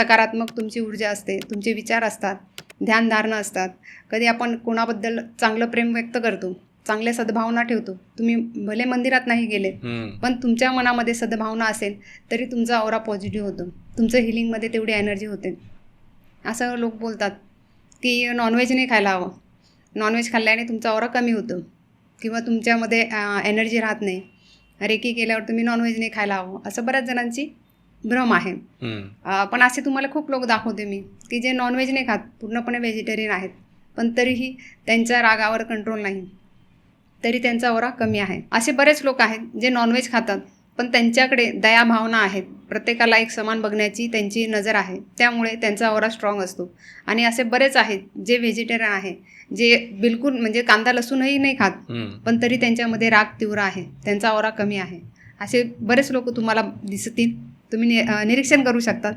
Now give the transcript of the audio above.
सकारात्मक तुमची ऊर्जा असते, तुमचे विचार असतात, ध्यानधारणा असतात. कधी आपण कोणाबद्दल चांगलं प्रेम व्यक्त करतो, चांगल्या सद्भावना ठेवतो. तुम्ही भले मंदिरात नाही गेले, पण तुमच्या मनामध्ये सद्भावना असेल तरी तुमचा ऑरा पॉझिटिव्ह होतो. तुमचं हिलिंगमध्ये तेवढी एनर्जी होते. असं लोक बोलतात की नॉनव्हेज नाही खायला हवं, नॉनव्हेज खाल्ल्याने तुमचा ऑरा कमी होतो किंवा तुमच्यामध्ये एनर्जी राहत नाही. रेकी केल्यावर तुम्ही नॉनव्हेज नाही खायला हवं, असं बऱ्याच जणांची भ्रम आहे. पण असे तुम्हाला खूप लोक दाखवते मी की जे नॉनव्हेज नाही खात, पूर्णपणे व्हेजिटेरियन आहेत, पण तरीही त्यांच्या रागावर कंट्रोल नाही, तरी त्यांचा ऑरा कमी आहे. असे बरेच लोक आहेत जे नॉनव्हेज खातात, पण त्यांच्याकडे दयाभावना आहेत. प्रत्येकाला एक समान बघण्याची त्यांची नजर आहे, त्यामुळे त्यांचा ऑरा स्ट्रॉंग असतो. आणि असे बरेच आहेत जे व्हेजिटेरियन आहे, जे बिलकुल म्हणजे कांदा लसूणही नाही खात, पण तरी त्यांच्यामध्ये राग तीव्र आहे, त्यांचा ऑरा कमी आहे. असे बरेच लोक तुम्हाला दिसतील, तुम्ही निरीक्षण करू शकतात.